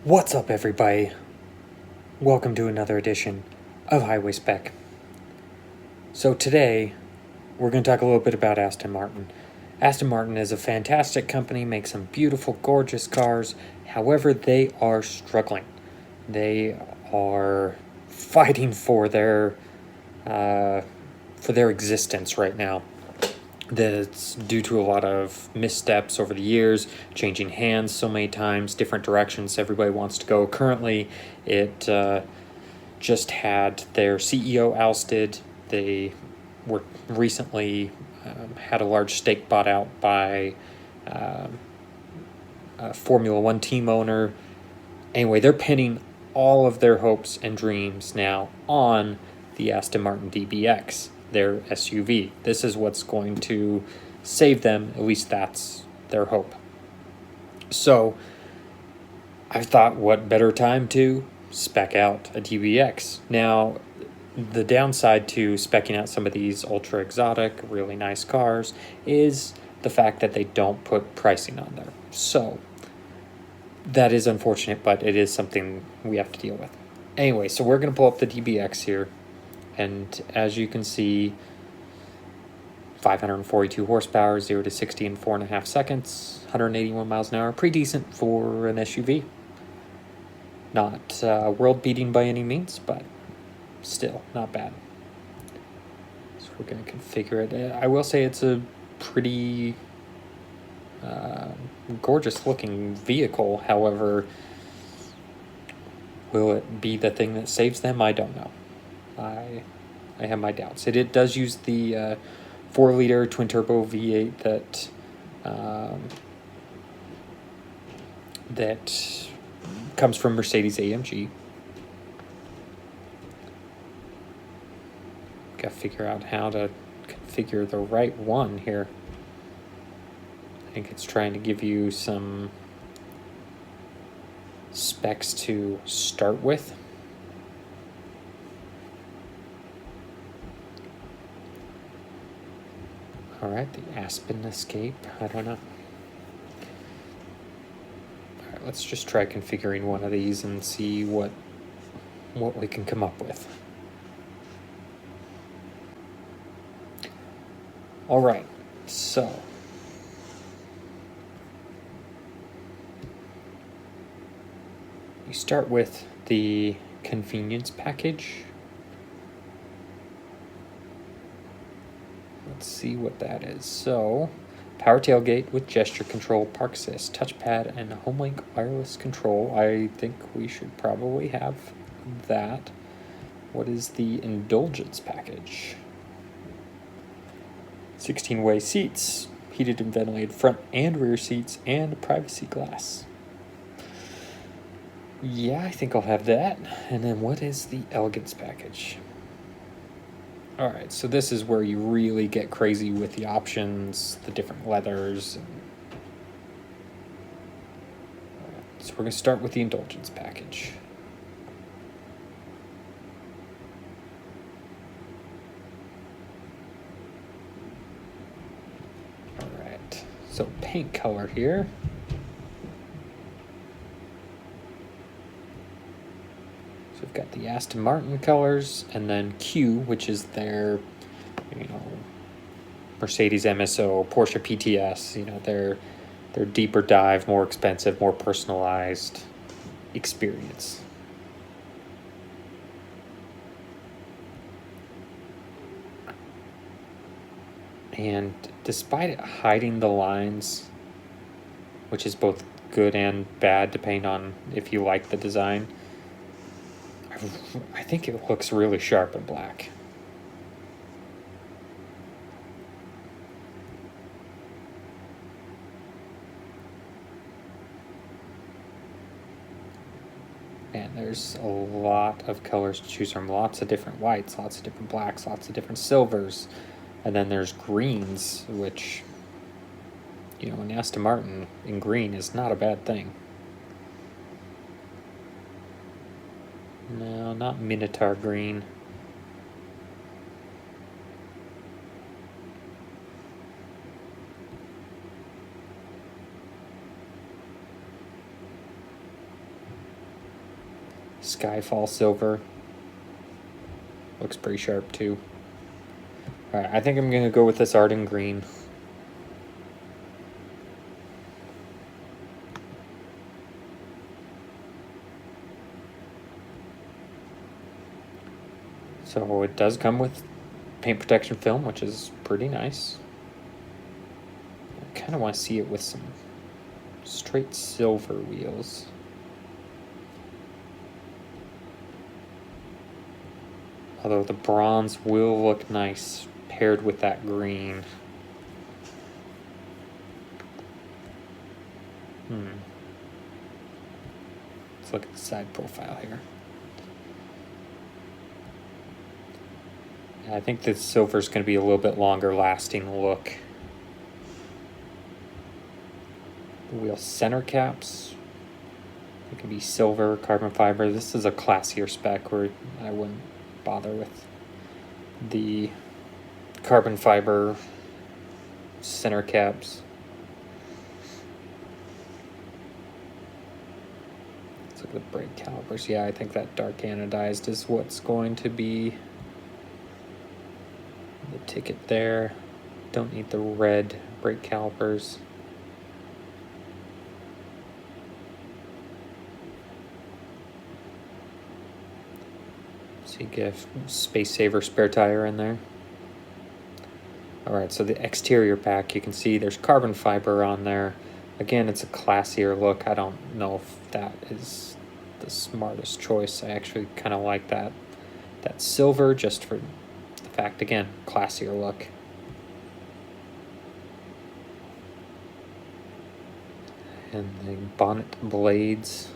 What's up, everybody? Welcome to another edition of HWY Spec. So today, we're going to talk a little bit about Aston Martin. Aston Martin is a fantastic company, makes some beautiful, gorgeous cars. However, they are struggling. They are fighting for their existence right now. That's due to a lot of missteps over the years, changing hands so many times, different directions everybody wants to go. Currently, it just had their CEO ousted. They were recently had a large stake bought out by a Formula One team owner. Anyway, they're pinning all of their hopes and dreams now on the Aston Martin DBX, their SUV. This is what's going to save them. At least that's their hope. So I thought, what better time to spec out a DBX? Now, the downside to speccing out some of these ultra exotic, really nice cars is the fact that they don't put pricing on there. So that is unfortunate, but it is something we have to deal with. Anyway, so we're going to pull up the DBX here. And as you can see, 542 horsepower, 0 to 60 in 4.5 seconds, 181 miles an hour. Pretty decent for an SUV. Not world-beating by any means, but still not bad. So we're going to configure it. I will say it's a pretty gorgeous-looking vehicle. However, will it be the thing that saves them? I don't know. I have my doubts. It does use the 4-liter twin-turbo V8 that comes from Mercedes-AMG. Got to figure out how to configure the right one here. I think it's trying to give you some specs to start with. All right, the Aspen Escape. I don't know. All right, let's just try configuring one of these and see what we can come up with. All right, so you start with the convenience package. Let's see what that is. So, power tailgate with gesture control, park assist, touchpad, and HomeLink wireless control. I think we should probably have that. What is the indulgence package? 16-way seats, heated and ventilated front and rear seats, and privacy glass. Yeah, I think I'll have that. And then what is the elegance package? All right, so this is where you really get crazy with the options, the different leathers. So we're going to start with the indulgence package. All right, so paint color here. So we've got the Aston Martin colors, and then Q, which is their, Mercedes MSO, Porsche PTS, their deeper dive, more expensive, more personalized experience. And despite it hiding the lines, which is both good and bad depending on if you like the design, I think it looks really sharp in black. And there's a lot of colors to choose from. Lots of different whites, lots of different blacks, lots of different silvers. And then there's greens, which, an Aston Martin in green is not a bad thing. No, not Minotaur green. Skyfall silver. Looks pretty sharp too. Alright, I think I'm gonna go with this Arden green. So it does come with paint protection film, which is pretty nice. I kind of want to see it with some straight silver wheels. Although the bronze will look nice paired with that green. Let's look at the side profile here. I think the silver is going to be a little bit longer lasting look. The wheel center caps, it can be silver, carbon fiber. This is a classier spec where I wouldn't bother with the carbon fiber center caps. Let's look at the brake calipers. Yeah, I think that dark anodized is what's going to be the ticket there. Don't need the red brake calipers. So you get a space saver spare tire in there. Alright, so the exterior pack, you can see there's carbon fiber on there. Again, it's a classier look. I don't know if that is the smartest choice. I actually kind of like that silver, just for the fact, again, classier look. And the bonnet blades,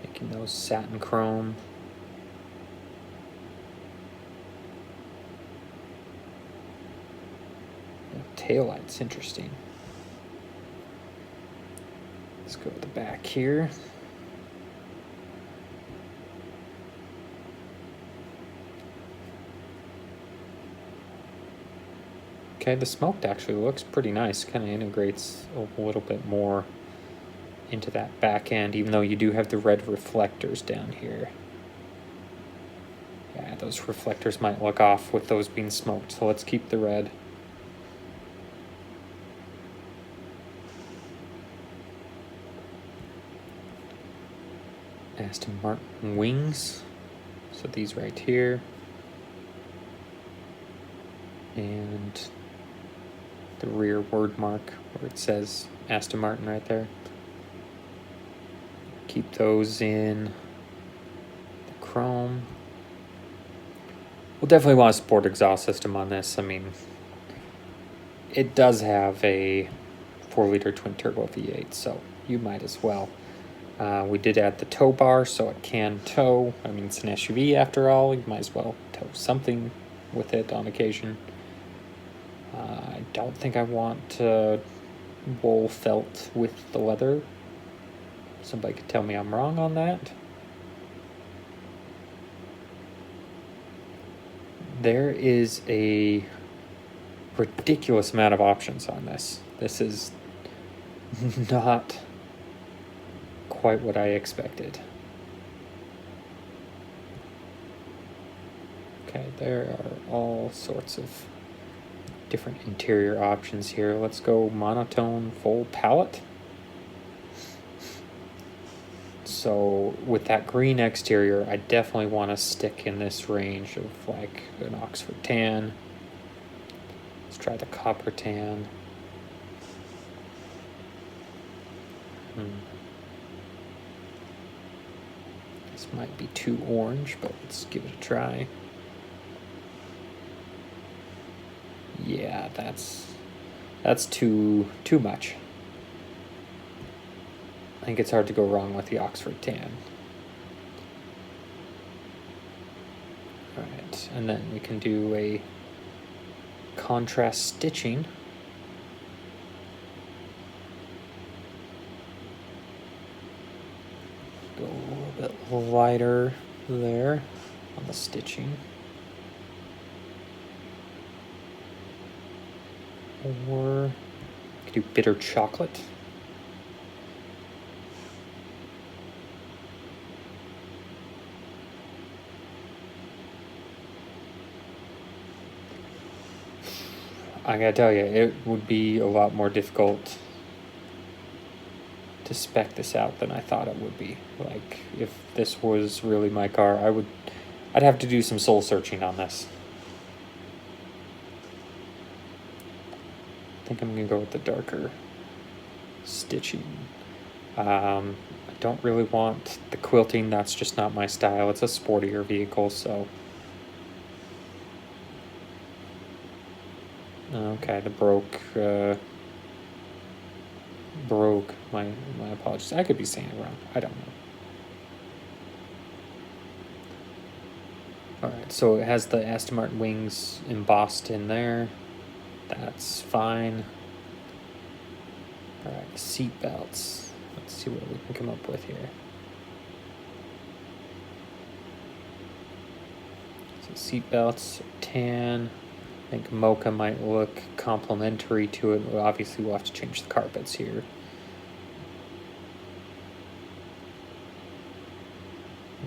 making those satin chrome. Taillight's interesting. Let's go to the back here. Okay, the smoke actually looks pretty nice. Kind of integrates a little bit more into that back end, even though you do have the red reflectors down here. Yeah, those reflectors might look off with those being smoked, so let's keep the red. Aston Martin wings, so these right here, and the rear word mark where it says Aston Martin right there. Keep those in the chrome. We'll definitely want a sport exhaust system on this. I mean, it does have a 4-liter twin turbo V8, so you might as well. We did add the tow bar so it can tow. I mean, it's an SUV after all. You might as well tow something with it on occasion. I don't think I want wool felt with the leather. Somebody could tell me I'm wrong on that. There is a ridiculous amount of options on this. This is not quite what I expected. Okay, there are all sorts of different interior options here. Let's go monotone full palette. So with that green exterior, I definitely want to stick in this range of like an Oxford tan. Let's try the copper tan. This might be too orange, but let's give it a try. Yeah, that's too much. I think it's hard to go wrong with the Oxford tan. Alright, and then we can do a contrast stitching. Go a little bit lighter there on the stitching. Or we could do bitter chocolate. I gotta tell you, it would be a lot more difficult to spec this out than I thought it would be. Like, if this was really my car, I'd have to do some soul searching on this. I think I'm gonna go with the darker stitching. I don't really want the quilting, that's just not my style. It's a sportier vehicle, so. Okay, the broke. My apologies. I could be saying it wrong. I don't know. Alright, so it has the Aston Martin wings embossed in there. That's fine. Alright, seat belts. Let's see what we can come up with here. So seat belts, tan. I think mocha might look complementary to it. Well, obviously, we'll have to change the carpets here.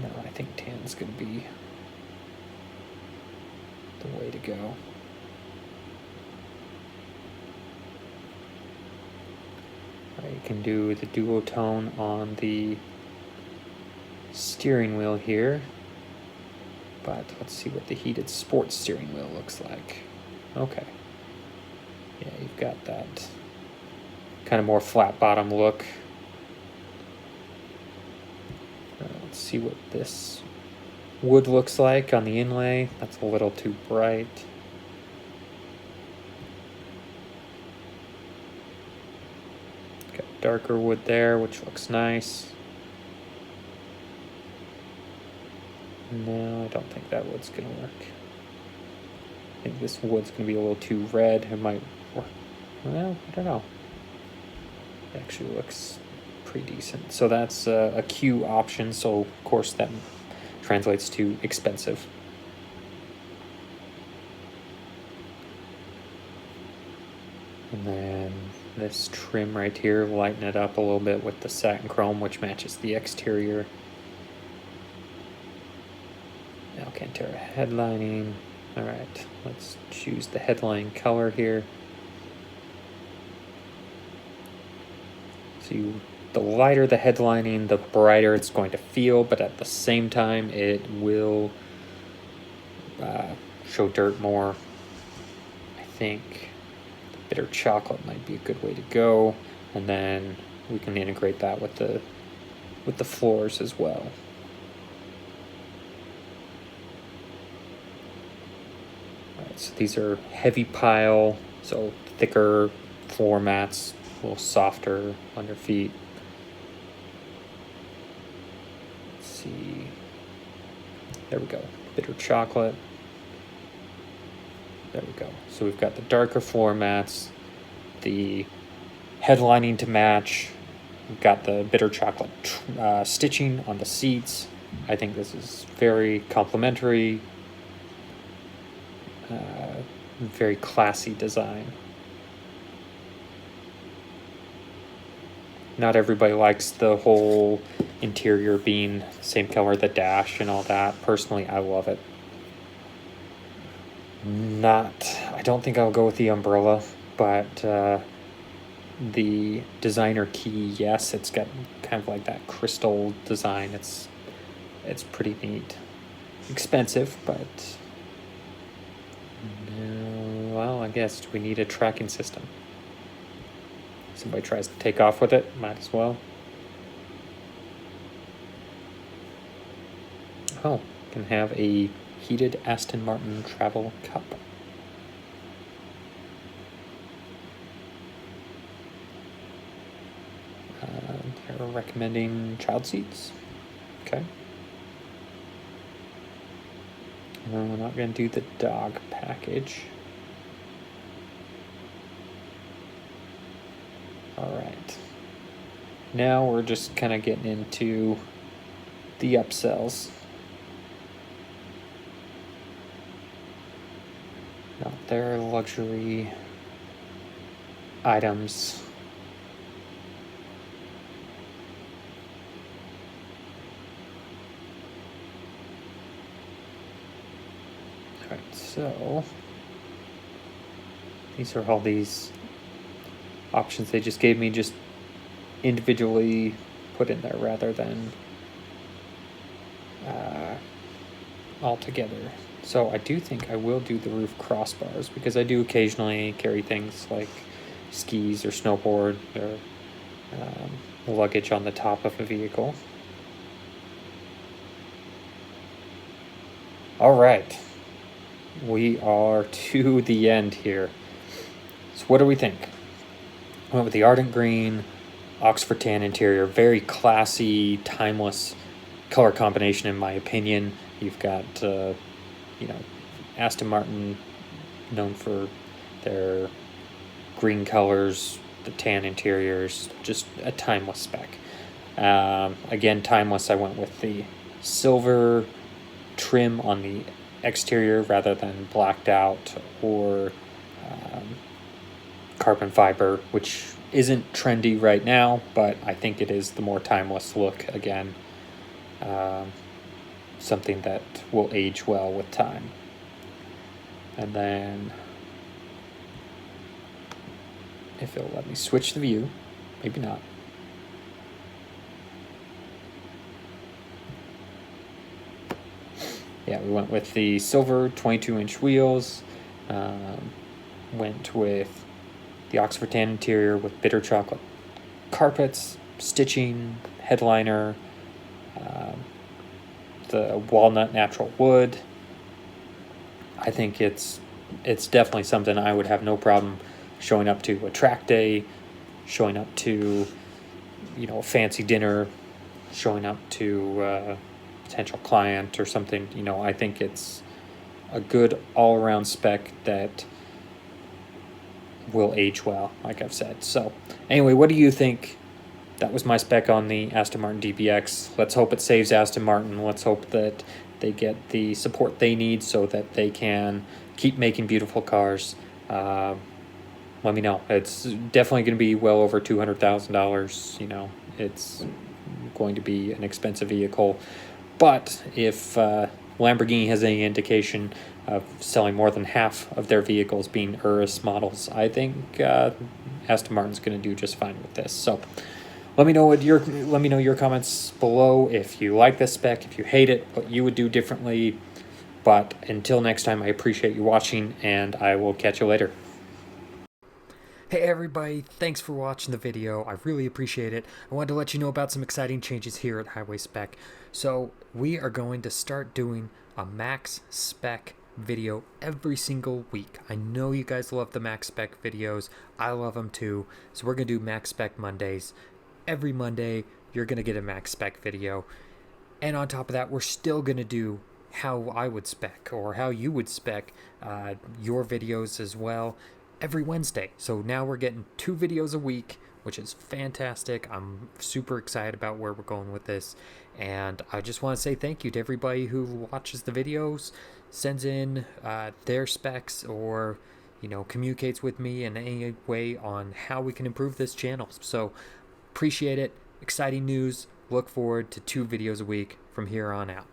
No, I think tan's going to be the way to go. You can do the duotone on the steering wheel here. But let's see what the heated sports steering wheel looks like. Okay. Yeah, you've got that kind of more flat bottom look. Let's see what this wood looks like on the inlay. That's a little too bright. Got darker wood there, which looks nice. No, I don't think that wood's gonna work. I think this wood's gonna be a little too red. It might work. Well, I don't know. It actually looks pretty decent. So that's a Q option, so of course that translates to expensive. And then this trim right here, lighten it up a little bit with the satin chrome, which matches the exterior. Alcantara headlining. All right, let's choose the headline color here. So the lighter the headlining, the brighter it's going to feel, but at the same time, it will show dirt more. I think the bitter chocolate might be a good way to go, and then we can integrate that with the floors as well. So these are heavy pile, so thicker floor mats, a little softer on your feet. Let's see. There we go. Bitter chocolate. There we go. So we've got the darker floor mats, the headlining to match. We've got the bitter chocolate stitching on the seats. I think this is very complimentary. Very classy design. Not everybody likes the whole interior being the same color, the dash and all that. Personally, I love it. I don't think I'll go with the umbrella, but the designer key, yes, it's got kind of like that crystal design. It's pretty neat. Expensive, but well, I guess we need a tracking system. Somebody tries to take off with it, might as well. Oh, can have a heated Aston Martin travel cup. They're recommending child seats. Okay. We're not going to do the dog package. Alright. Now we're just kind of getting into the upsells. Not their luxury items. Alright, so These are all these options they just gave me, just individually put in there rather than all together. So I do think I will do the roof crossbars, because I do occasionally carry things like skis or snowboard or luggage on the top of a vehicle. All right, we are to the end here. So what do we think? I went with the Ardent Green, Oxford Tan interior, very classy, timeless color combination in my opinion. You've got, Aston Martin, known for their green colors, the tan interiors, just a timeless spec. Again, timeless, I went with the silver trim on the exterior rather than blacked out or carbon fiber, which isn't trendy right now, but I think it is the more timeless look again. Something that will age well with time. And then, if it'll let me switch the view, maybe not. Yeah, we went with the silver 22-inch wheels. Went with the Oxford Tan interior with bitter chocolate carpets, stitching, headliner, the walnut natural wood. I think it's definitely something I would have no problem showing up to a track day, showing up to, a fancy dinner, showing up to a potential client or something. I think it's a good all-around spec that will age well, like I've said. So anyway, what do you think? That was my spec on the Aston Martin DBX. Let's hope it saves Aston Martin. Let's hope that they get the support they need so that they can keep making beautiful cars. Let me know. It's definitely going to be well over $200,000. It's going to be an expensive vehicle. But if Lamborghini has any indication of selling more than half of their vehicles being Urus models, I think Aston Martin's going to do just fine with this. So let me know your comments below if you like this spec, if you hate it, what you would do differently. But until next time, I appreciate you watching, and I will catch you later. Hey everybody, thanks for watching the video. I really appreciate it. I wanted to let you know about some exciting changes here at HWY Spec. So we are going to start doing a max spec video every single week. I know you guys love the max spec videos. I love them too. So we're going to do max spec Mondays. Every Monday, you're going to get a max spec video. And on top of that, we're still going to do how I would spec or how you would spec your videos as well every Wednesday. So now we're getting 2 videos a week, which is fantastic. I'm super excited about where we're going with this. And I just want to say thank you to everybody who watches the videos, sends in their specs, or communicates with me in any way on how we can improve this channel. So appreciate it. Exciting news. Look forward to 2 videos a week from here on out.